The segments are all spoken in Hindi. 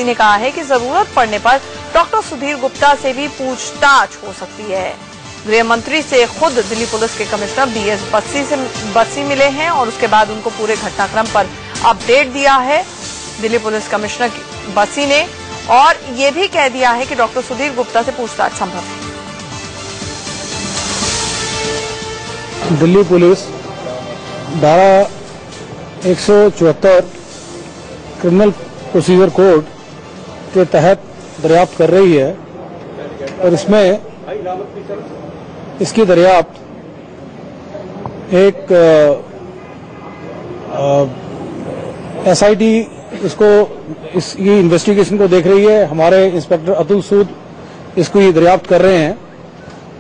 ने कहा है कि जरूरत पड़ने पर डॉक्टर सुधीर गुप्ता से भी पूछताछ हो सकती है। गृह मंत्री से खुद दिल्ली पुलिस के कमिश्नर बीएस बस्सी मिले हैं और उसके बाद उनको पूरे घटनाक्रम पर अपडेट दिया है दिल्ली पुलिस कमिश्नर बस्सी ने, और ये भी कह दिया है कि डॉक्टर सुधीर गुप्ता से पूछताछ संभव है। दिल्ली पुलिस धारा 174 क्रिमिनल प्रोसीजर कोड के तहत दरियाफ्त कर रही है और इसमें इसकी दरियाफ्त एक एसआईटी इसकी इन्वेस्टिगेशन को देख रही है। हमारे इंस्पेक्टर अतुल सूद इसको ये दरियाफ्त कर रहे हैं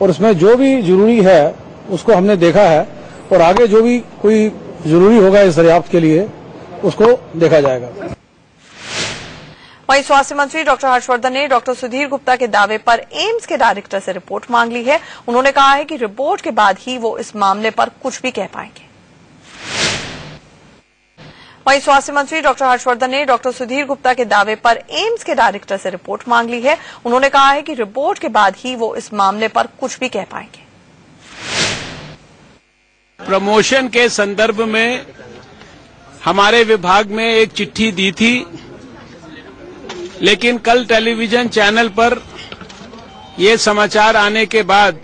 और इसमें जो भी जरूरी है उसको हमने देखा है और आगे जो भी कोई जरूरी होगा इस दरियाफ्त के लिए उसको देखा जाएगा। वहीं स्वास्थ्य मंत्री डॉक्टर हर्षवर्धन ने डॉक्टर सुधीर गुप्ता के दावे पर एम्स के डायरेक्टर से रिपोर्ट मांग ली है। उन्होंने कहा है कि रिपोर्ट के बाद ही वो इस मामले पर कुछ भी कह पाएंगे। वहीं स्वास्थ्य मंत्री डॉक्टर हर्षवर्धन ने डॉक्टर सुधीर गुप्ता के दावे पर एम्स के डायरेक्टर से रिपोर्ट मांग ली है। उन्होंने कहा है कि रिपोर्ट के बाद ही वो इस मामले पर कुछ भी कह पाएंगे। प्रमोशन के संदर्भ में हमारे विभाग में एक चिट्ठी दी थी, लेकिन कल टेलीविजन चैनल पर ये समाचार आने के बाद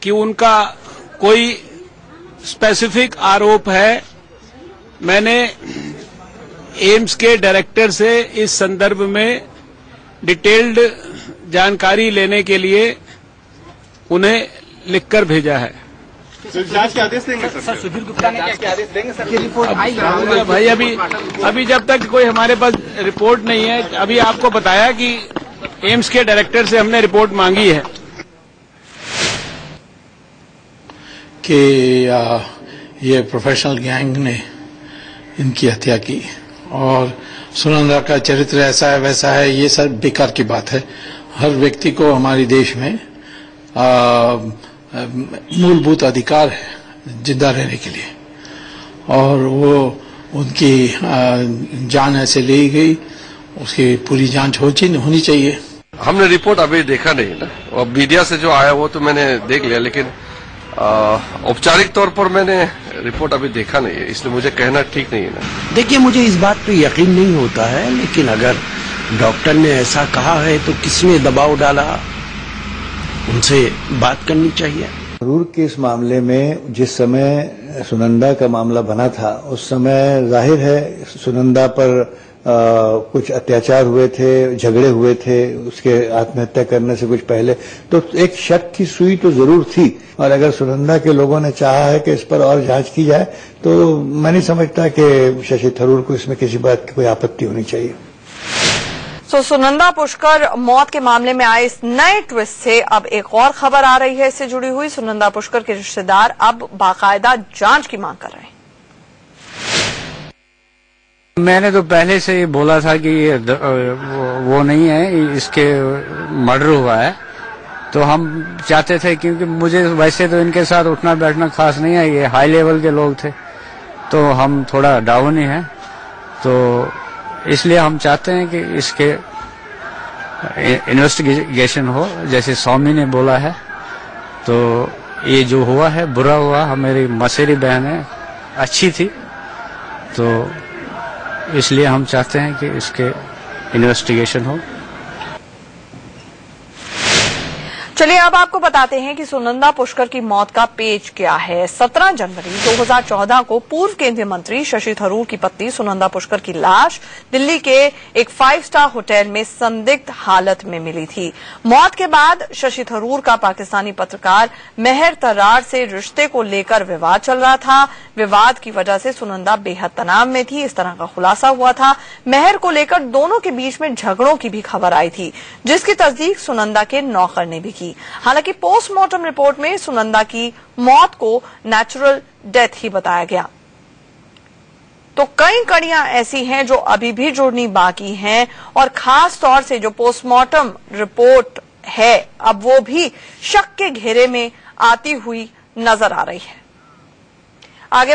कि उनका कोई स्पेसिफिक आरोप है, मैंने एम्स के डायरेक्टर से इस संदर्भ में डिटेल्ड जानकारी लेने के लिए उन्हें लिखकर भेजा है। जांच के आदेश देंगे सर? सुधीर गुप्ता ने क्या आदेश देंगे सर? रिपोर्ट आई भाई अभी जब तक कोई हमारे पास रिपोर्ट नहीं है, अभी आपको बताया कि एम्स के डायरेक्टर से हमने रिपोर्ट मांगी है कि ये प्रोफेशनल गैंग ने इनकी हत्या की और सुनंदा का चरित्र ऐसा है वैसा है, ये सब बेकार की बात है। हर व्यक्ति को हमारे देश में मूलभूत अधिकार है जिंदा रहने के लिए, और वो उनकी जान ऐसे ली गई, उसकी पूरी जांच होनी चाहिए। हमने रिपोर्ट अभी देखा नहीं ना, और मीडिया से जो आया वो तो मैंने देख लिया, लेकिन औपचारिक तौर पर मैंने रिपोर्ट अभी देखा नहीं है, इसलिए मुझे कहना ठीक नहीं है ना। देखिए, मुझे इस बात पे यकीन नहीं होता है, लेकिन अगर डॉक्टर ने ऐसा कहा है तो किसने दबाव डाला, उनसे बात करनी चाहिए। जरूर कि इस मामले में जिस समय सुनंदा का मामला बना था उस समय जाहिर है सुनंदा पर कुछ अत्याचार हुए थे, झगड़े हुए थे उसके आत्महत्या करने से कुछ पहले, तो एक शक की सुई तो जरूर थी। और अगर सुनंदा के लोगों ने चाहा है कि इस पर और जांच की जाए तो मैं नहीं समझता कि शशि थरूर को इसमें किसी बात की कोई आपत्ति होनी चाहिए। सुनंदा पुष्कर मौत के मामले में आए इस नए ट्विस्ट से अब एक और खबर आ रही है इससे जुड़ी हुई। सुनंदा पुष्कर के रिश्तेदार अब बाकायदा जांच की मांग कर रहे हैं। मैंने तो पहले से ही बोला था कि ये वो नहीं है, इसके मर्डर हुआ है, तो हम चाहते थे, क्योंकि मुझे वैसे तो इनके साथ उठना बैठना खास नहीं है, ये हाई लेवल के लोग थे, तो हम थोड़ा डाउन ही हैं, तो इसलिए हम चाहते हैं कि इसके इन्वेस्टिगेशन हो, जैसे स्वामी ने बोला है। तो ये जो हुआ है बुरा हुआ, मेरी मसेरी बहन है, अच्छी थी, तो इसलिए हम चाहते हैं कि इसके इन्वेस्टिगेशन हो। चलिए अब आपको बताते हैं कि सुनंदा पुष्कर की मौत का पेच क्या है। 17 जनवरी 2014 को पूर्व केंद्रीय मंत्री शशि थरूर की पत्नी सुनंदा पुष्कर की लाश दिल्ली के एक 5 स्टार होटल में संदिग्ध हालत में मिली थी। मौत के बाद शशि थरूर का पाकिस्तानी पत्रकार मेहर तर्रार से रिश्ते को लेकर विवाद चल रहा था। विवाद की वजह से सुनंदा बेहद तनाव में थी, इस तरह का खुलासा हुआ था। मेहर को लेकर दोनों के बीच में झगड़ों की भी खबर आई थी, जिसकी तस्दीक सुनंदा के नौकर ने भी की। हालांकि पोस्टमार्टम रिपोर्ट में सुनंदा की मौत को नेचुरल डेथ ही बताया गया। तो कई कड़ियां ऐसी हैं जो अभी भी जुड़नी बाकी हैं, और खास तौर से जो पोस्टमार्टम रिपोर्ट है अब वो भी शक के घेरे में आती हुई नजर आ रही है। आगे